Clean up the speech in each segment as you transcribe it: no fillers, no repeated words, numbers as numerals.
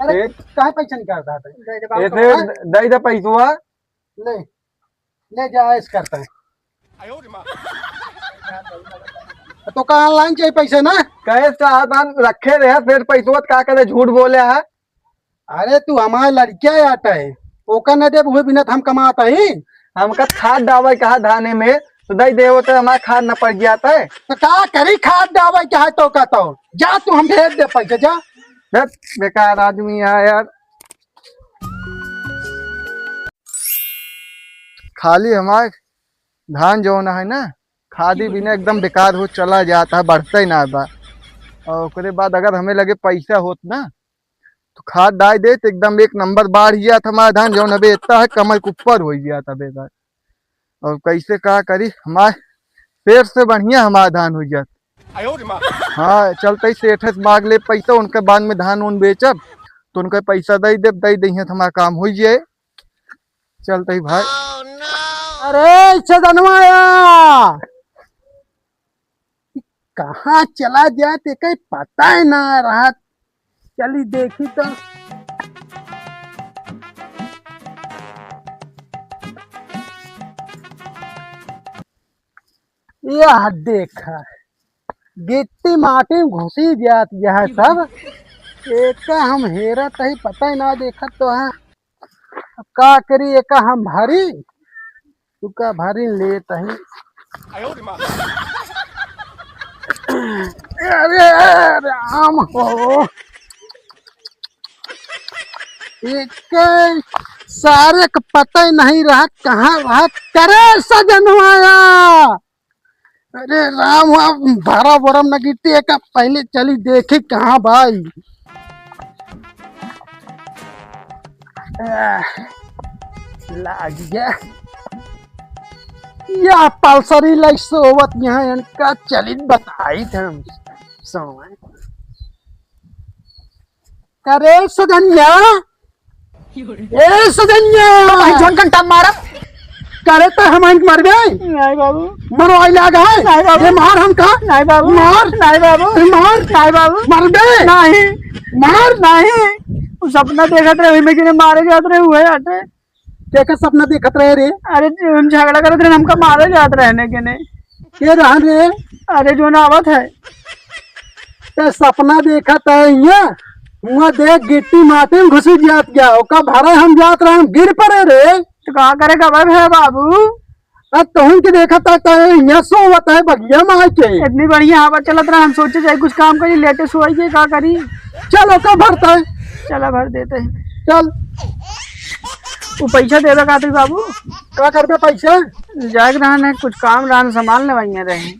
अरे काहे पैसा निकालता है? ऐसे दई दे पैसवा ले ले जा ऐसे करता है। तो कहाँ ऑनलाइन चाहिए पैसे ना? कहे साधन रखे रहे फिर पैसवा का करे झूठ बोले है। अरे तू हमारे लड़किया आता है ओका न दे हुए बिना हम कमाता ही। हमका खाद डावे कहा धाने में तो दई दे तो हमारा खाद न पड़ जाता है। तो क्या करी खाद डावे क्या है तो कहता हूँ जा तू हम भेज दे पैसे जा। बेकार आदमी है यार। खाली हमारे धान जो है ना खादी बिना एकदम बेकार हो चला जाता है बढ़ता ही ना बा। और उसके बाद अगर हमें लगे पैसा होत ना तो खाद डाल दे तो एकदम एक नंबर बाढ़ गया था हमारा धान जो अबे इतना है कमर के ऊपर हो गया था बेकार। और कैसे कहा करी हमारे पेड़ से बढ़िया हमारा धान हो जाता। हाँ चलते ही सेठ से मांग ले पैसा उनके बाद में धान उन बेचब तो उनका पैसा दे दे तो हमारा काम हो जाए। चलते ही भाई। अरे इच्छा धनवाया कहाँ चला जाए ते कहीं पता ही ना रहा। चली देखी तो यह देखा गिट्टी माटी में घुसी जाती है सब। एक हम हेरा तही पता ही ना देखा तो है का करी एक हम भारी तुका भारी ले तही। अरे राम हो एक सारे का पता ही नहीं रहा कहाँ रहा करे सजनवाया। अरे राम भरा बरम न गिट्टी एक पहले चली देखी कहाँ भाई। लाग गया या पल्सरी लाइक सोवत यहाँ इनका चलित बताई थे हम समय। करे सजन्या ए सजन्या जोन घंटा मारा करे तो हम मर गए। नहीं बाबू मरो आई लाग है नहीं बाबू ये मार हम का नहीं बाबू मार नहीं बाबू मार नहीं बाबू मर बे नहीं मार नहीं वो सपना देखत रहे में किने मारे जात रहे हुए हटे। देखा सपना देखत रहे रे। अरे हम झगड़ा करत रहे हमका मारे जात रहने के ने के रहा रे? अरे जो ना आवत है ते सपना देखत है ये मुआ देख गिट्टी माटी में घुसी जात गया ओका भरे हम जात रहे हम गिर पड़े रे। तो कहाँ करे खबर है बाबू। अब तुम के देखा था यहाँ सोवत है बगिया में के इतनी बढ़िया हवा चलत रहा हम सोचे जाए कुछ काम करी लेटेस्ट हुआ ये का करी। चलो का भरता है चला भर देते हैं। चल वो पैसा दे दो खातिर बाबू क्या करते पैसे जाग रहा कुछ काम रहा सामान लेवाइए रहे।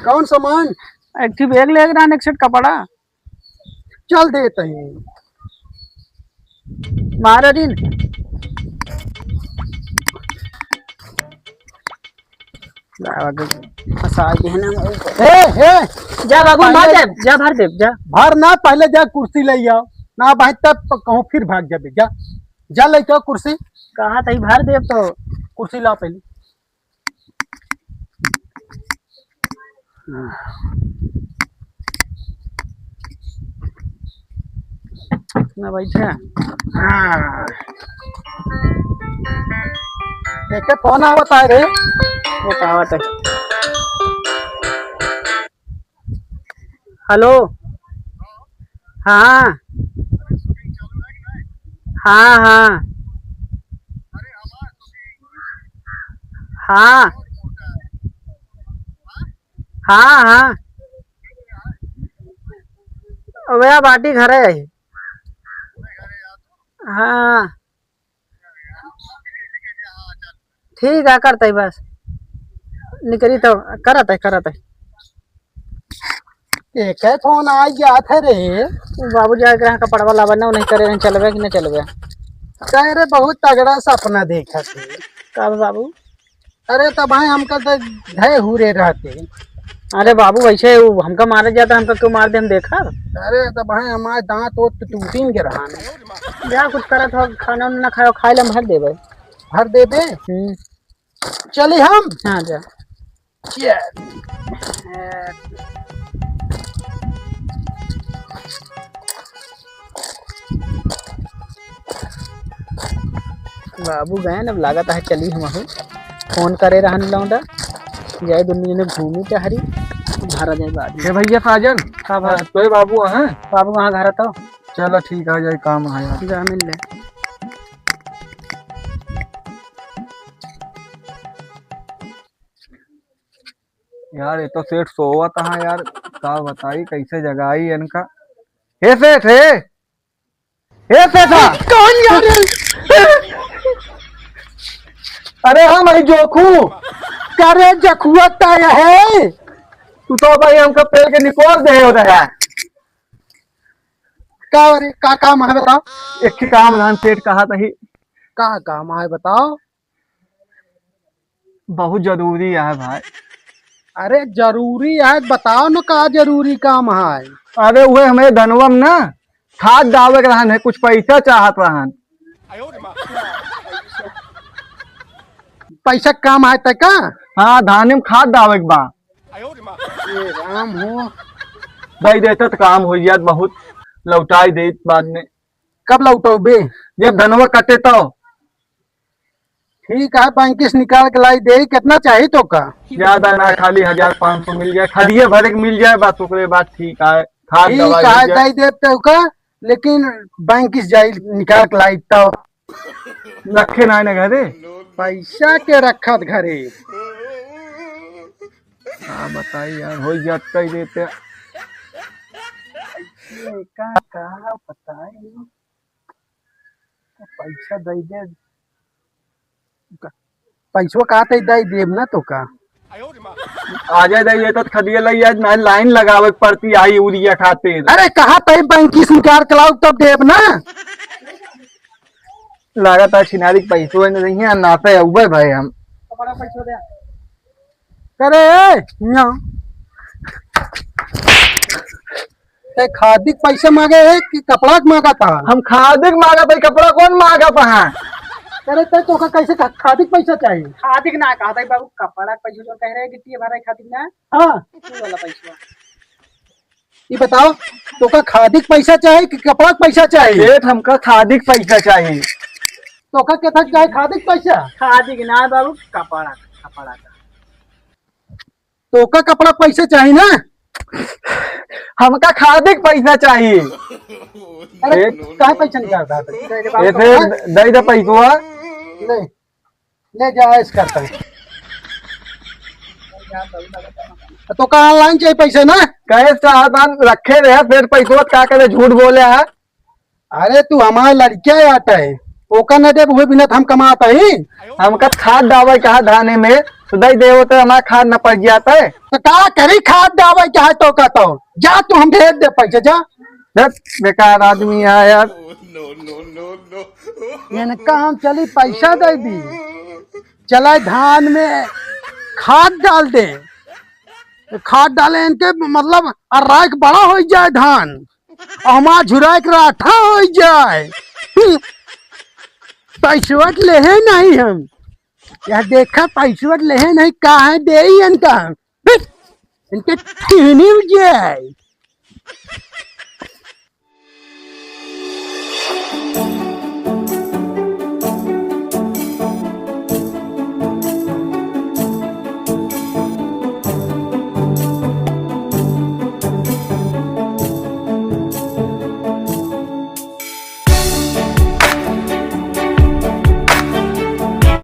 कौन सामान? एक थी बैग ले रहा एक सेट कपड़ा चल देते हैं मारा दिन। जा बाबू भर दे जा भर दे जा भर ना पहले जा कुर्सी ले आओ ना भाई तब कहूँ फिर भाग जाबे जा जा ले आओ कुर्सी। कहा था भर दे तो कुर्सी ला पहले। ना बैठे देखे फोन आवत है रे। वो कहावत है। हेलो हाँ हाँ हाँ हाँ हाँ हाँ वह बाटी घर है। हाँ ठीक है करते बस निकली तो करत है। एक फोन आ गया था रे। बाबू जाकर कपड़ा वाला बना नहीं करे चलबे कि नहीं चलबे। कह रे बहुत तगड़ा सपना देखा थे। कब बाबू? अरे तब भाई हमका तो धय हुरे रहते। अरे बाबू वैसे हमका मारे जाता हमका क्यों मार दे हम देखा। अरे तब भाई हमारे दांत वो टूटीन के रहा जा कुछ करत हो खाना ना खाओ खाए ला भर देबे। भर देबे चली हम। हाँ जा बाबू गए अब लागत है चली हम फोन करे रहन लौंडा जाए दुनिया ने घूमी टहरी घर जाए बाद हे भैया साजन हाँ भाई तो बाबू हैं बाबू वहाँ घर था चलो ठीक है जाए काम है यार जा मिल ले यार ये तो सेठ सोवा था यार का बताई कैसे जगाई इनका हे सेठ हे सेठा कौन यार अरे हाँ भाई जोखू करे जखुआ ताया है तू तो भाई हमका पेड़ के निकोल दे हो रहा है का रे का काम है बताओ एक ही काम रान सेठ कहा था ही का काम है बताओ बहुत जरूरी है भाई अरे जरूरी है बताओ ना का जरूरी काम है अरे वो हमें धनवम ना खाद डावे के रहन है कुछ पैसा चाहत रहन पैसा काम है तक का हाँ धाने में खाद डावे के बा ये राम हो दई देते तो काम हो जात बहुत लौटाई दे बाद में कब लौटो बे जब धनवा कटे तो ठीक है बैंक से निकाल के लाई दे कितना चाहिए तो का ज्यादा ना खाली 1500 मिल जाए खदिये भरे के मिल जाए बात ओकरे बाद ठीक है खाद ठीक दवाई है मिल जाए। दे दे तो का लेकिन बैंक से जाई निकाल के लाई तो रखे ना ने घरे पैसा के रखत घरे हाँ बताइए यार हो जात कही देते का बताए पैसा दे दे पैसवा कहते दे देब ना तो का आ जाए दई तो खदिये लई आज ना लाइन लगावे के पड़ती आई यूरिया खातिर अरे कहा तय बैंक से निकाल के लाओ तब देब ना लागत है छिनारी के पैसों नहीं है नाते हुए भाई हम बड़ा पैसा दे करे ना ते खादी के पैसे मांगे है कि कपड़ा के मांगा था हम खाद मांगा भाई कपड़ा कौन मांगा पहा करे ते तो का कैसे खादी के पैसा चाहिए खादिक ना कहता है बाबू कपड़ा पैसा जो कह रहे गिट्टी भरा खादिक ना हाँ तू वाला पैसा ये बताओ तो का खादी के पैसा चाहिए कि कपड़ा के पैसा चाहिए सेठ हमका खादी के पैसा चाहिए तो का कहता चाहिए खादी के पैसा खादिक ना बाबू कपड़ा का तो का कपड़ा के पैसा चाहिए ना हमका खादी के पैसा चाहिए अरे का पैसा निकालता है ये फिर दई दे पैसवा ले ले जा ऐस करता है तो का ऑनलाइन चाहिए पैसे ना कैसे चाहतान रखे रहे फिर पैसवा क्या करे झूठ बोले है अरे तू हमारा लड़किया आता है ओका न दे हुए बिना तो हम कमाता ही हमका खाद डावे कहा धाने में तो दई दे तो हमारा खाद न पड़ जाता है तो का करी खाद दावा क्या है तो का तो जा तू हम भेज दे पैसे जा धत, बेकार आदमी है यार ये काम चली पैसा दे दी चला धान में खाद डाल दे तो खाद डाले इनके मतलब अर्राक बड़ा हो जाए धान और हमारा झुराए के राठा हो जाए पैसवा ले है नहीं हम यार देखा पैसवा ले है नहीं कहा दे इनका इनके ठीनी जाए